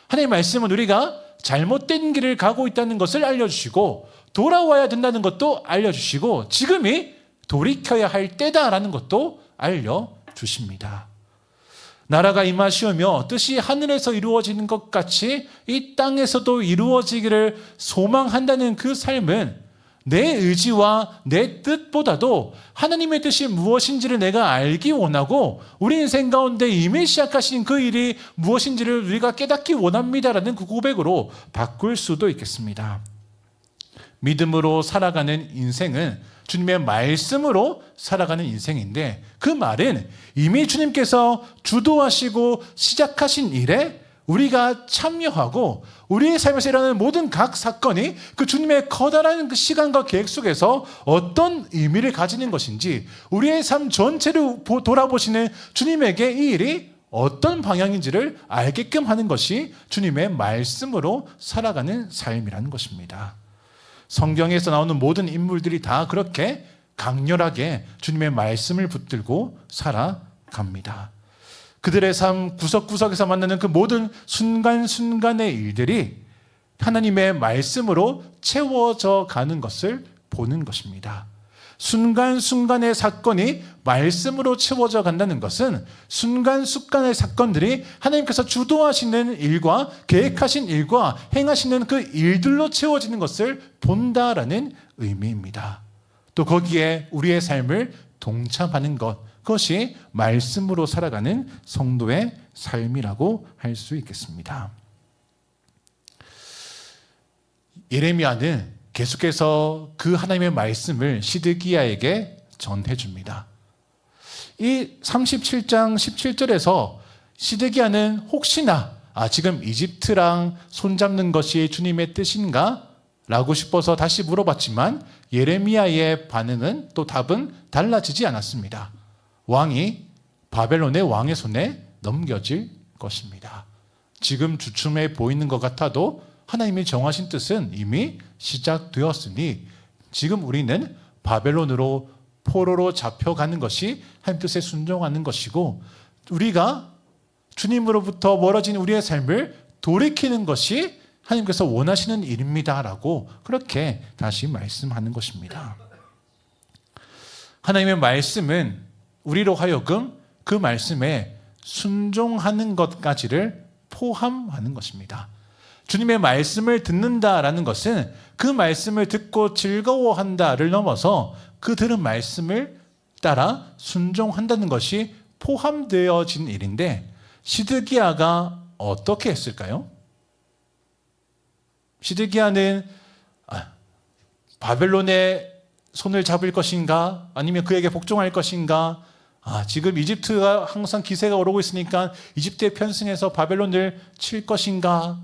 하나님의 말씀은 우리가 잘못된 길을 가고 있다는 것을 알려주시고 돌아와야 된다는 것도 알려주시고 지금이 돌이켜야 할 때다라는 것도 알려주십니다. 나라가 임하시오며 뜻이 하늘에서 이루어지는 것 같이 이 땅에서도 이루어지기를 소망한다는 그 삶은 내 의지와 내 뜻보다도 하나님의 뜻이 무엇인지를 내가 알기 원하고 우리 인생 가운데 이미 시작하신 그 일이 무엇인지를 우리가 깨닫기 원합니다라는 그 고백으로 바꿀 수도 있겠습니다. 믿음으로 살아가는 인생은 주님의 말씀으로 살아가는 인생인데 그 말은 이미 주님께서 주도하시고 시작하신 일에 우리가 참여하고 우리의 삶에서 일어나는 모든 각 사건이 그 주님의 커다란 그 시간과 계획 속에서 어떤 의미를 가지는 것인지, 우리의 삶 전체를 돌아보시는 주님에게 이 일이 어떤 방향인지를 알게끔 하는 것이 주님의 말씀으로 살아가는 삶이라는 것입니다. 성경에서 나오는 모든 인물들이 다 그렇게 강렬하게 주님의 말씀을 붙들고 살아갑니다. 그들의 삶 구석구석에서 만나는 그 모든 순간순간의 일들이 하나님의 말씀으로 채워져 가는 것을 보는 것입니다. 순간순간의 사건이 말씀으로 채워져 간다는 것은 순간순간의 사건들이 하나님께서 주도하시는 일과 계획하신 일과 행하시는 그 일들로 채워지는 것을 본다라는 의미입니다. 또 거기에 우리의 삶을 동참하는 것, 그것이 말씀으로 살아가는 성도의 삶이라고 할 수 있겠습니다. 예레미야는 계속해서 그 하나님의 말씀을 시드기야에게 전해줍니다. 이 37장 17절에서 시드기야는 혹시나 지금 이집트랑 손잡는 것이 주님의 뜻인가? 라고 싶어서 다시 물어봤지만 예레미야의 반응은 또 답은 달라지지 않았습니다. 왕이 바벨론의 왕의 손에 넘겨질 것입니다. 지금 주춤해 보이는 것 같아도 하나님이 정하신 뜻은 이미 시작되었으니 지금 우리는 바벨론으로 포로로 잡혀가는 것이 하나님 뜻에 순종하는 것이고, 우리가 주님으로부터 멀어진 우리의 삶을 돌이키는 것이 하나님께서 원하시는 일입니다라고 그렇게 다시 말씀하는 것입니다. 하나님의 말씀은 우리로 하여금 그 말씀에 순종하는 것까지를 포함하는 것입니다. 주님의 말씀을 듣는다라는 것은 그 말씀을 듣고 즐거워한다를 넘어서 그 들은 말씀을 따라 순종한다는 것이 포함되어진 일인데, 시드기야가 어떻게 했을까요? 시드기야는 바벨론의 손을 잡을 것인가, 아니면 그에게 복종할 것인가, 지금 이집트가 항상 기세가 오르고 있으니까 이집트에 편승해서 바벨론을 칠 것인가,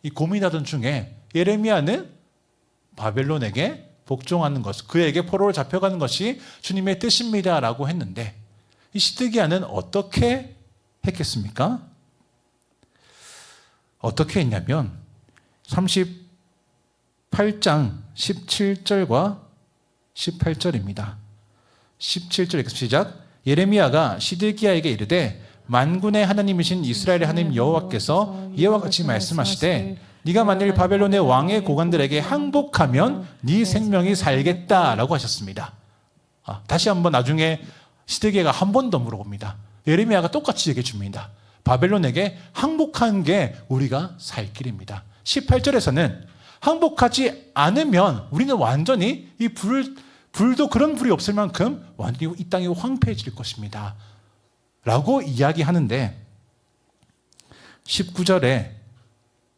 이 고민하던 중에 예레미야는 바벨론에게 복종하는 것, 그에게 포로로 잡혀가는 것이 주님의 뜻입니다라고 했는데, 이 시드기야는 어떻게 했겠습니까? 어떻게 했냐면 38장 17절과 18절입니다. 17절 시작. 예레미야가 시드기야에게 이르되 만군의 하나님이신 이스라엘의 하나님 여호와께서 이와 같이 말씀하시되 네가 만일 바벨론의 왕의 고관들에게 항복하면 네 생명이 살겠다라고 하셨습니다. 다시 한번 나중에 시드기야가 한 번 더 물어봅니다. 예레미야가 똑같이 얘기해 줍니다. 바벨론에게 항복한 게 우리가 살 길입니다. 18절에서는 항복하지 않으면 우리는 완전히 이 불도 그런 불이 없을 만큼 완전히 이 땅이 황폐해질 것입니다 라고 이야기하는데, 19절에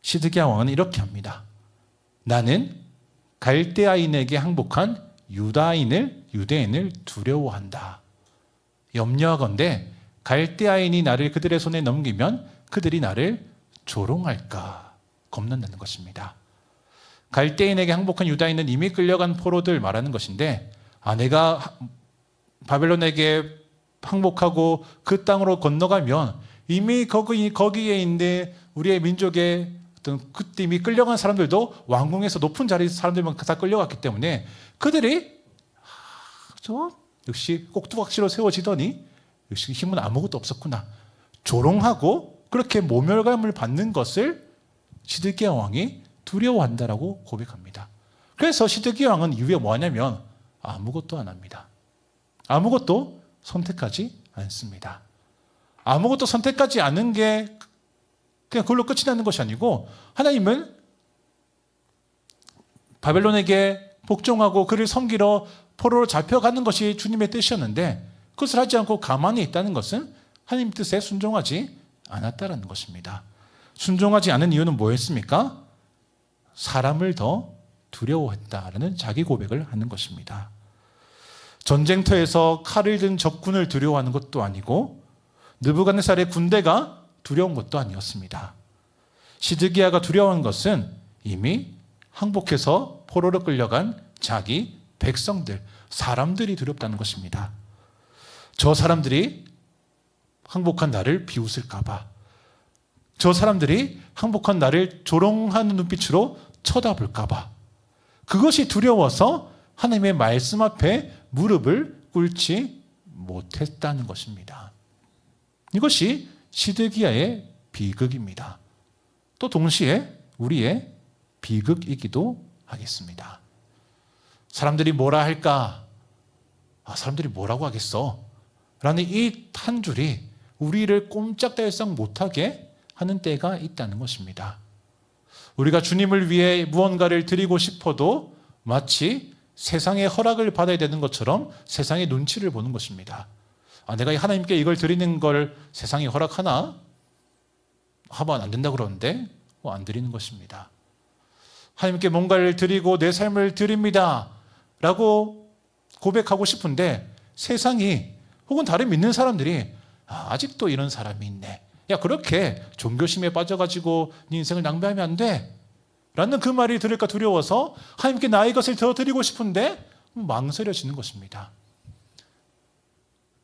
시드기야 왕은 이렇게 합니다. 나는 갈대아인에게 항복한 유대인을 두려워한다. 염려하건대 갈대아인이 나를 그들의 손에 넘기면 그들이 나를 조롱할까 겁난다는 것입니다. 갈대인에게 항복한 유다인은 이미 끌려간 포로들 말하는 것인데, 내가 바벨론에게 항복하고 그 땅으로 건너가면 이미 거기에 있는 우리의 민족의 어떤 그때 이미 끌려간 사람들도 왕궁에서 높은 자리 사람들만 다 끌려갔기 때문에 그들이 역시 꼭두각시로 세워지더니 역시 힘은 아무것도 없었구나, 조롱하고 그렇게 모멸감을 받는 것을 시드기야 왕이 두려워한다라고 고백합니다. 그래서 시드기야 왕은 이후에 뭐하냐면 아무것도 안 합니다. 아무것도 선택하지 않습니다. 아무것도 선택하지 않은 게 그냥 그걸로 끝이 나는 것이 아니고, 하나님은 바벨론에게 복종하고 그를 섬기러 포로로 잡혀가는 것이 주님의 뜻이었는데, 그것을 하지 않고 가만히 있다는 것은 하나님 뜻에 순종하지 않았다는 것입니다. 순종하지 않은 이유는 뭐였습니까? 사람을 더 두려워했다라는 자기 고백을 하는 것입니다. 전쟁터에서 칼을 든 적군을 두려워하는 것도 아니고 느부갓네살의 군대가 두려운 것도 아니었습니다. 시드기야가 두려워한 것은 이미 항복해서 포로로 끌려간 자기 백성들, 사람들이 두렵다는 것입니다. 저 사람들이 항복한 나를 비웃을까 봐, 저 사람들이 항복한 나를 조롱하는 눈빛으로 쳐다볼까 봐, 그것이 두려워서 하나님의 말씀 앞에 무릎을 꿇지 못했다는 것입니다. 이것이 시드기야의 비극입니다. 또 동시에 우리의 비극이기도 하겠습니다. 사람들이 뭐라 할까? 사람들이 뭐라고 하겠어? 라는 이 한 줄이 우리를 꼼짝달싹 못하게 하는 때가 있다는 것입니다. 우리가 주님을 위해 무언가를 드리고 싶어도 마치 세상의 허락을 받아야 되는 것처럼 세상의 눈치를 보는 것입니다. 내가 하나님께 이걸 드리는 걸 세상이 허락하나? 하면 안 된다고 그러는데 안 드리는 것입니다. 하나님께 뭔가를 드리고 내 삶을 드립니다 라고 고백하고 싶은데 세상이 혹은 다른 믿는 사람들이 아직도 이런 사람이 있네, 야 그렇게 종교심에 빠져가지고 네 인생을 낭비하면 안 돼 라는 그 말이 들을까 두려워서 하나님께 나의 것을 더 드리고 싶은데 망설여지는 것입니다.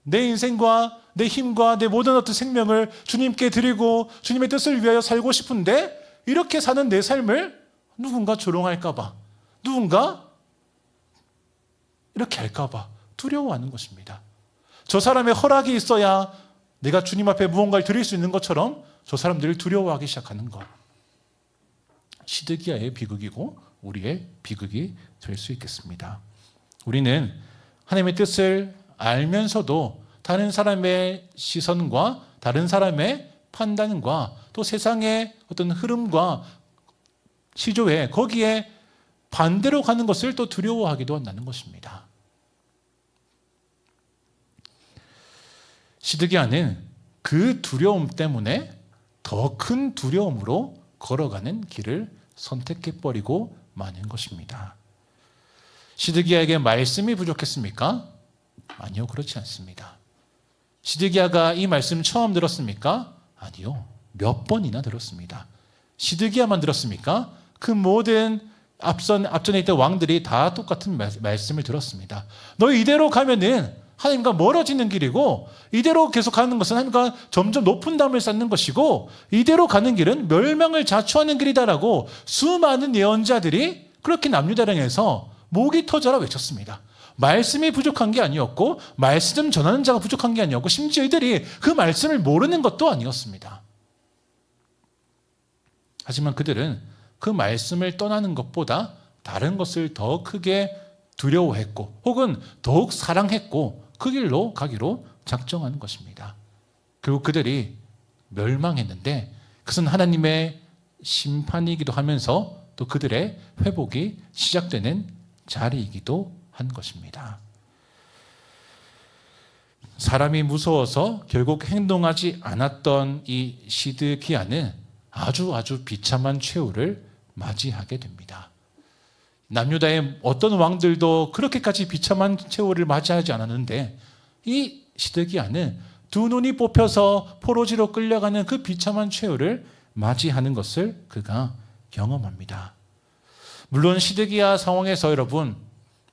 내 인생과 내 힘과 내 모든 어떤 생명을 주님께 드리고 주님의 뜻을 위하여 살고 싶은데 이렇게 사는 내 삶을 누군가 조롱할까 봐, 누군가 이렇게 할까 봐 두려워하는 것입니다. 저 사람의 허락이 있어야 내가 주님 앞에 무언가를 드릴 수 있는 것처럼 저 사람들을 두려워하기 시작하는 것. 시드기야의 비극이고 우리의 비극이 될 수 있겠습니다. 우리는 하나님의 뜻을 알면서도 다른 사람의 시선과 다른 사람의 판단과 또 세상의 어떤 흐름과 시조에 거기에 반대로 가는 것을 또 두려워하기도 한다는 것입니다. 시드기야는 그 두려움 때문에 더 큰 두려움으로 걸어가는 길을 선택해버리고 마는 것입니다. 시드기야에게 말씀이 부족했습니까? 아니요, 그렇지 않습니다. 시드기야가 이 말씀 처음 들었습니까? 아니요, 몇 번이나 들었습니다. 시드기야만 들었습니까? 그 모든 앞전에 있던 왕들이 다 똑같은 말씀을 들었습니다. 너 이대로 가면은 하나님과 멀어지는 길이고, 이대로 계속 가는 것은 하나님과 점점 높은 담을 쌓는 것이고, 이대로 가는 길은 멸망을 자초하는 길이다라고 수많은 예언자들이 그렇게 남유다령에서 목이 터져라 외쳤습니다. 말씀이 부족한 게 아니었고, 말씀 전하는 자가 부족한 게 아니었고, 심지어 이들이 그 말씀을 모르는 것도 아니었습니다. 하지만 그들은 그 말씀을 떠나는 것보다 다른 것을 더 크게 두려워했고, 혹은 더욱 사랑했고, 그 길로 가기로 작정하는 것입니다. 결국 그들이 멸망했는데 그것은 하나님의 심판이기도 하면서 또 그들의 회복이 시작되는 자리이기도 한 것입니다. 사람이 무서워서 결국 행동하지 않았던 이 시드기야는 아주 비참한 최후를 맞이하게 됩니다. 남유다의 어떤 왕들도 그렇게까지 비참한 최후를 맞이하지 않았는데 이 시드기야는 두 눈이 뽑혀서 포로지로 끌려가는 그 비참한 최후를 맞이하는 것을 그가 경험합니다. 물론 시드기야 상황에서 여러분,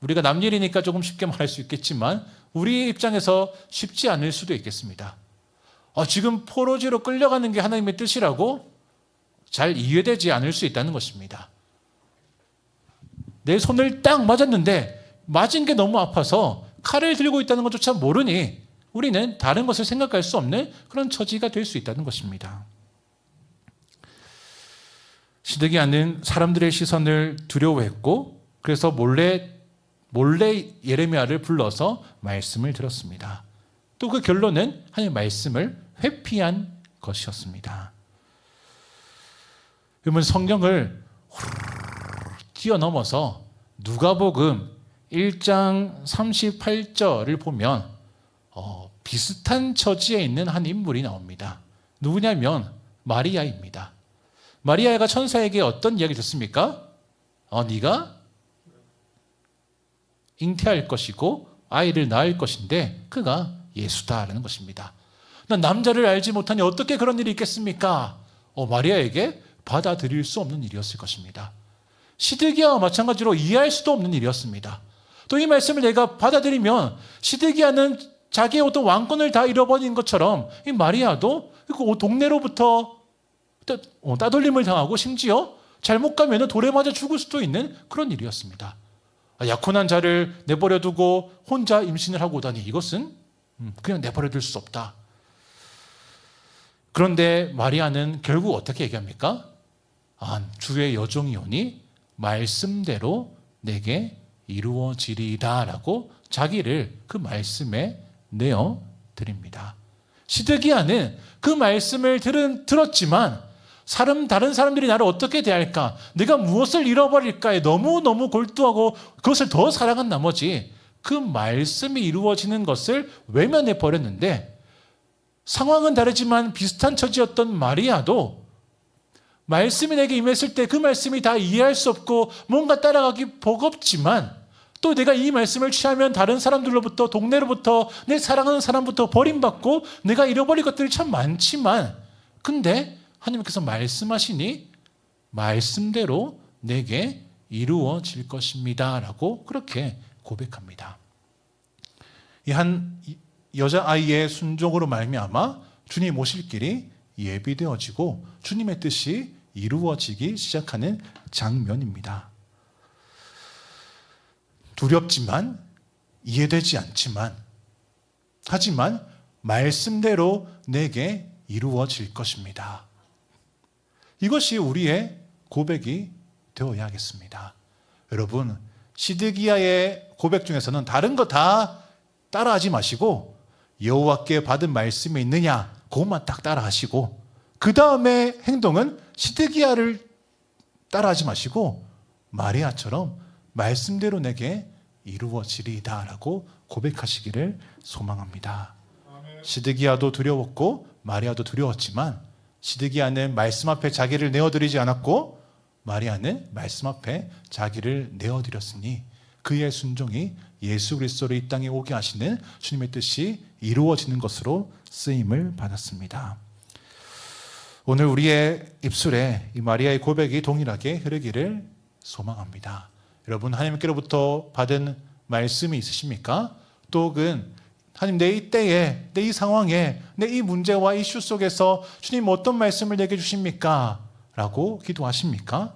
우리가 남 일이니까 조금 쉽게 말할 수 있겠지만 우리 입장에서 쉽지 않을 수도 있겠습니다. 지금 포로지로 끌려가는 게 하나님의 뜻이라고 잘 이해되지 않을 수 있다는 것입니다. 내 손을 딱 맞았는데 맞은 게 너무 아파서 칼을 들고 있다는 것조차 모르니 우리는 다른 것을 생각할 수 없는 그런 처지가 될 수 있다는 것입니다. 시드기야는 사람들의 시선을 두려워했고 그래서 몰래 예레미야를 불러서 말씀을 들었습니다. 또 그 결론은 하나님의 말씀을 회피한 것이었습니다. 여러분, 성경을 뛰어넘어서 누가복음 1장 38절을 보면 비슷한 처지에 있는 한 인물이 나옵니다. 누구냐면 마리아입니다. 마리아가 천사에게 어떤 이야기를 듣습니까? 네가 잉태할 것이고 아이를 낳을 것인데 그가 예수다라는 것입니다. 난 남자를 알지 못하니 어떻게 그런 일이 있겠습니까? 마리아에게 받아들일 수 없는 일이었을 것입니다. 시드기야와 마찬가지로 이해할 수도 없는 일이었습니다. 또 이 말씀을 내가 받아들이면 시드기야는 자기의 어떤 왕권을 다 잃어버린 것처럼 이 마리아도 그 동네로부터 따돌림을 당하고 심지어 잘못 가면 돌에 맞아 죽을 수도 있는 그런 일이었습니다. 약혼한 자를 내버려두고 혼자 임신을 하고 오다니 이것은 그냥 내버려둘 수 없다. 그런데 마리아는 결국 어떻게 얘기합니까? 주의 여종이오니 말씀대로 내게 이루어지리이다 라고 자기를 그 말씀에 내어드립니다. 시드기야는 그 말씀을 들었지만 다른 사람들이 나를 어떻게 대할까? 내가 무엇을 잃어버릴까에 너무너무 골두하고 그것을 더 사랑한 나머지 그 말씀이 이루어지는 것을 외면해 버렸는데, 상황은 다르지만 비슷한 처지였던 마리아도 말씀이 내게 임했을 때 그 말씀이 다 이해할 수 없고 뭔가 따라가기 버겁지만, 또 내가 이 말씀을 취하면 다른 사람들로부터, 동네로부터, 내 사랑하는 사람부터 버림받고 내가 잃어버릴 것들이 참 많지만, 근데 하나님께서 말씀하시니 말씀대로 내게 이루어질 것입니다 라고 그렇게 고백합니다. 이 한 여자아이의 순종으로 말미암아 주님 오실 길이 예비되어지고 주님의 뜻이 이루어지기 시작하는 장면입니다. 두렵지만, 이해되지 않지만, 하지만 말씀대로 내게 이루어질 것입니다. 이것이 우리의 고백이 되어야겠습니다. 여러분, 시드기야의 고백 중에서는 다른 거 다 따라하지 마시고 여호와께 받은 말씀이 있느냐 그것만 딱 따라하시고, 그 다음에 행동은 시드기야를 따라하지 마시고 마리아처럼 말씀대로 내게 이루어지리이다 라고 고백하시기를 소망합니다. 시드기야도 두려웠고 마리아도 두려웠지만, 시드기야는 말씀 앞에 자기를 내어드리지 않았고 마리아는 말씀 앞에 자기를 내어드렸으니 그의 순종이 예수 그리스도를 이 땅에 오게 하시는 주님의 뜻이 이루어지는 것으로 쓰임을 받았습니다. 오늘 우리의 입술에 이 마리아의 고백이 동일하게 흐르기를 소망합니다. 여러분, 하나님께로부터 받은 말씀이 있으십니까? 또 혹은 하나님, 내 이 때에, 내 이 상황에, 내 이 문제와 이슈 속에서 주님 어떤 말씀을 내게 주십니까? 라고 기도하십니까?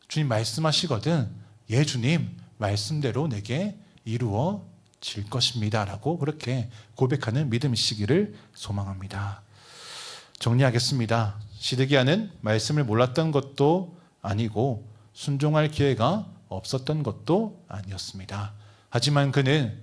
주님 말씀하시거든 예 주님 말씀대로 내게 이루어질 것입니다 라고 그렇게 고백하는 믿음이시기를 소망합니다. 정리하겠습니다. 시드기야는 말씀을 몰랐던 것도 아니고 순종할 기회가 없었던 것도 아니었습니다. 하지만 그는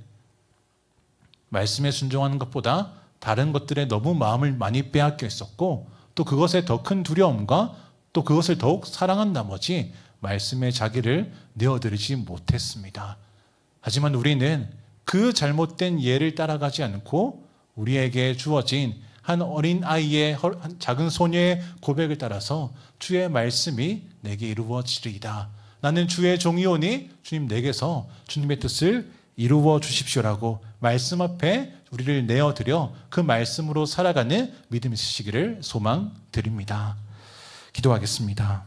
말씀에 순종하는 것보다 다른 것들에 너무 마음을 많이 빼앗겨 있었고, 또 그것에 더 큰 두려움과 또 그것을 더욱 사랑한 나머지 말씀에 자기를 내어드리지 못했습니다. 하지만 우리는 그 잘못된 예를 따라가지 않고 우리에게 주어진 한 어린 아이의 작은 소녀의 고백을 따라서 주의 말씀이 내게 이루어지리이다. 나는 주의 종이오니 주님 내게서 주님의 뜻을 이루어 주십시오라고 말씀 앞에 우리를 내어드려 그 말씀으로 살아가는 믿음이 있으시기를 소망드립니다. 기도하겠습니다.